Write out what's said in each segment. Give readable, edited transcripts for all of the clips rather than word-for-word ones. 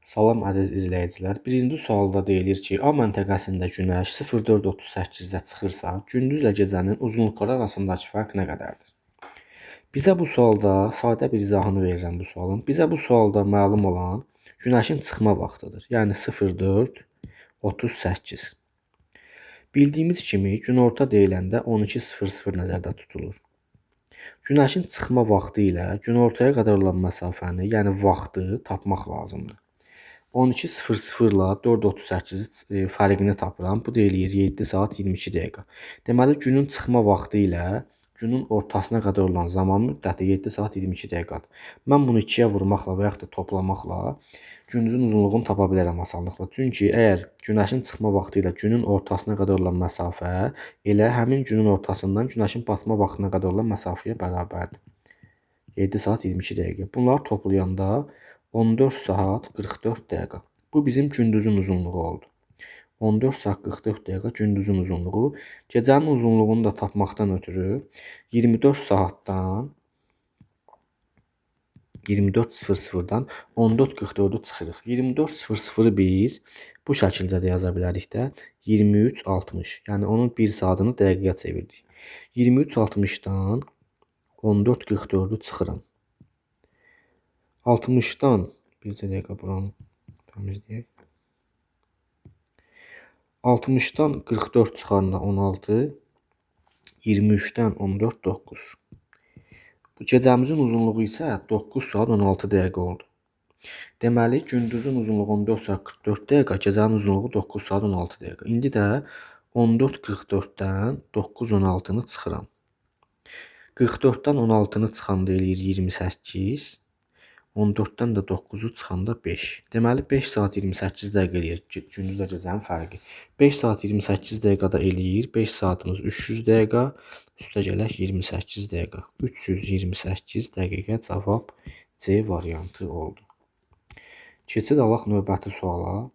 Salam əziz izləyicilər. Birinci sualda deyilir ki, A məntəqəsində günəş 04:38-də çıxırsa, gündüzlə gecənin uzunluqları arasındakı fərq nə qədərdir? Bizə bu sualda sadə bir izahını verirəm bu sualın. Bizə bu sualda məlum olan günəşin çıxma vaxtıdır. Yəni 04:38. Bildiyimiz kimi günorta deyiləndə 12:00 nəzərdə tutulur. Günəşin çıxma vaxtı ilə günortaya qədər olan məsafəni, yəni vaxtı tapmaq lazımdır. 12:00 ilə 4:38 fərqini tapıram. Bu da eləyir 7 saat 22 dəqiqə. Deməli günün çıxma vaxtı ilə günün ortasına qədər olan zaman müddəti 7 saat 22 dəqiqədir. Mən bunu 2-yə vurmaqla və yaxud da toplamaqla gündüzün uzunluğunu tapa bilərəm asanlıqla. Çünki əgər günəşin çıxma vaxtı ilə günün ortasına qədər olan məsafə elə həmin günün ortasından günəşin batma vaxtına qədər olan məsafəyə bərabərdir. 7 saat 22 dəqiqə. Bunları toplayanda 14 saat 44 dəqiqə. Bu bizim gündüzün uzunluğu oldu. 14 saat 44 dəqiqə gündüzün uzunluğu. Gecənin uzunluğunu da tapmaqdan ötürü 24 saatdan 24:00-dan 14:44-ü çıxırıq. 24:00-ı biz bu şəkildə də yaza bilərik də 23:60. Yəni onun 1 saatını dəqiqəyə çevirdik. 23:60-dan 14:44-ü çıxıram. 60-dan bircə dəqiqə buranı təmizləyək. 60-dan 44 çıxanda 16, 23-dən 14 9. Bu gecəmizin uzunluğu isə 9 saat 16 dəqiqə oldu. Deməli gündüzün uzunluğu 14 saat 44 dəqiqə, gecənin uzunluğu 9 saat 16 dəqiqə. İndi də 14:44-dən 9:16-nı çıxıram. 44-dən 16-nı çıxanda eləyir 28. 14-dən də 9-u çıxanda 5. Deməli 5 saat 28 dəqiqə eləyir gündüzlə gecənin fərqi. 5 saat 28 dəqiqədə eləyir. 5 saatımız 300 dəqiqə, üstə gələk 28 dəqiqə. 328 dəqiqə cavab C variantı oldu. Keçid növbəti suala.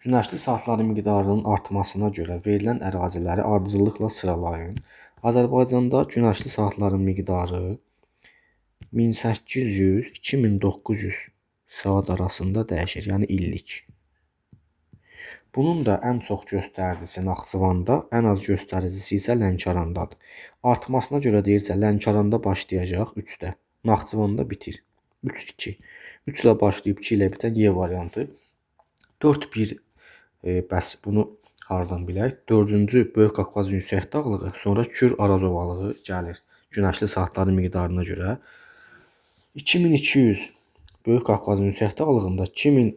Günəşli saatların miqdarının artmasına görə verilən əraziləri ardıcıllıqla sıralayın. Azərbaycanda günəşli saatların miqdarı 1800-2900 saat arasında dəyişir, yəni illik. Bunun da ən çox göstəricisi Naxçıvanda, ən az göstəricisi isə Lənkərandadır. Artmasına görə deyirsə Lənkəranda başlayacaq 3-də, Naxçıvanda bitir 3-2. 3 ilə başlayıb 2 ilə bitən Y variantı. 4-1 bəs bunu hardan bilək? 4-cü Böyük Qafqazın yüksək dağlığı, sonra Kür-Araz ovalığı gəlir günəşli saatların miqdarına görə. 2200 Böyük Qafqazın yüksək dağlığında,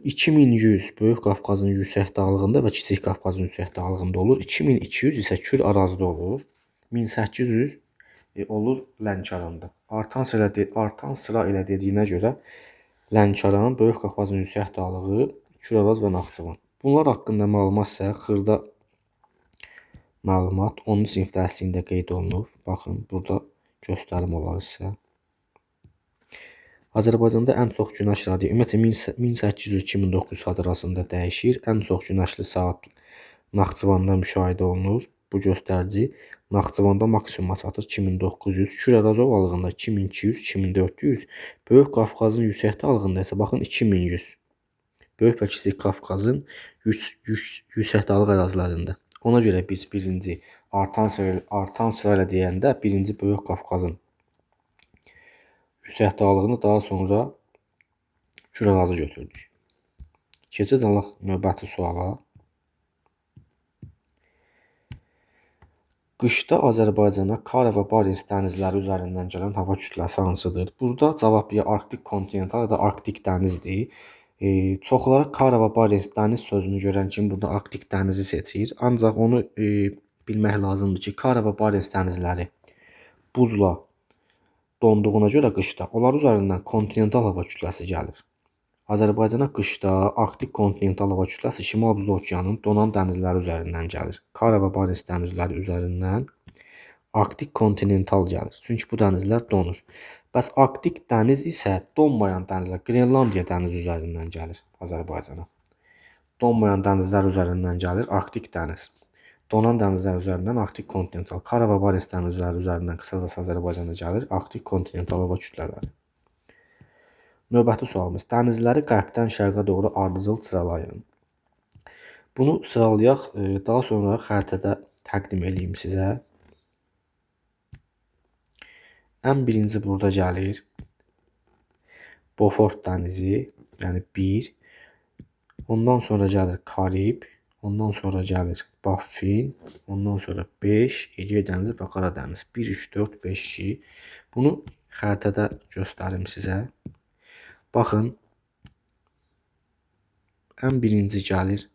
2100 Böyük Qafqazın yüksək dağlığında və Kiçik Qafqazın yüksək dağlığında olur. 2200 isə Kür-Arazda olur. 1800 olur Lənkəranda. Artan sıra ilə dediyinə görə Lənkəran, Böyük Qafqazın yüksək dağlığı, Kür-Araz və Naxçıvan. Bunlar haqqında məlumat isə xırda məlumat 10-cu sinif dərsliyində qeyd olunub. Baxın, burada göstərim olar sizə. Azərbaycanda ən çox günəş radiyi ümumiyyətlə 1800-2900 saat arasında dəyişir. Ən çox günəşli saat Naxçıvanda müşahidə olunur. Bu göstərici Naxçıvanda maksimuma çatır 2900, Kür-Araz ovalığında 2200, 2400, Böyük Qafqazın yüksək dağlığında isə baxın 2100. Böyük və Kiçik Qafqazın yüksək dağlıq ərazilərində. Ona görə biz birinci artan sıra ilə deyəndə birinci Böyük Qafqazın yüksək dağlığını, daha sonra Kür-Arazı götürdük. Keçid növbəti suala. Qışda Azərbaycana Kara və Barens dənizləri üzərindən gələn hava kütləsi hansıdır? Burada cavab ya Arktik kontinental ya da Arktik dənizdir. Çoxları Kara və Barens dəniz sözünü görən kimi burada Arktik dənizi seçir. Ancaq onu bilmək lazımdır ki, Kara və Barens dənizləri buzla donduğuna görə qışda onlar üzərindən kontinental hava kütləsi gəlir. Azərbaycana qışda Arktik kontinental hava kütləsi Şimal Buzlu okeanın donan dənizləri üzərindən gəlir. Kara və Barens dənizləri üzərindən Arktik kontinental gəlir. Çünki bu dənizlər donur. Bəs Arktik dəniz isə donmayan dənizlər, Qrenlandiya dənizi üzərindən gəlir Azərbaycana. Donmayan dənizlər üzərindən gəlir Arktik dəniz. Donan dənizlər üzərindən Arktik kontinental. Kara və Barens dənizləri üzərindən qısacası Azərbaycana gəlir Arktik kontinental hava kütlələri. Növbəti sualımız. Dənizləri qərbdən şərqə doğru ardıcıl sıralayın. Bunu sıralayaq, daha sonra xəritədə təqdim edeyim sizə. Ən birinci burada gəlir Beaufort dənizi, yəni 1. Ondan sonra gəlir Karib, ondan sonra gəlir Baffin, ondan sonra 5, Egey dənizi və Qara dəniz. 1, 3, 4, 5, 2. Bunu xəritədə göstərim sizə. Baxın, ən birinci gəlir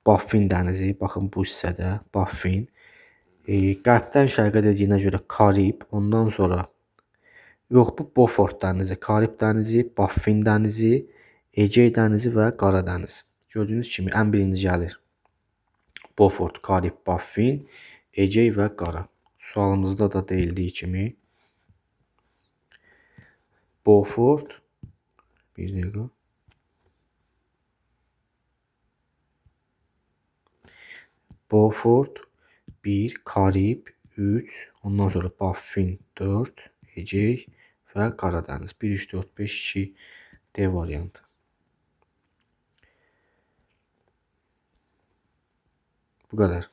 Baffin dənizi. Baxın bu hissədə Baffin. Qərbdən şərqə dediyinə görə Karib, ondan sonra yox, bu Beaufort dənizi, Karib dənizi, Baffin dənizi, Egey dənizi və Qara dəniz. Gördüyünüz kimi ən birinci gəlir Beaufort, Karib, Baffin, Egey və Qara. Sualımızda da deyildiyi kimi Beaufort, bir dəqiqə. Beaufort 1, Karib 3, ondan sonra Baffin 4, Egey və Qara dəniz. 1, 3, 4, 5, 2 D variantı. Bu qədər.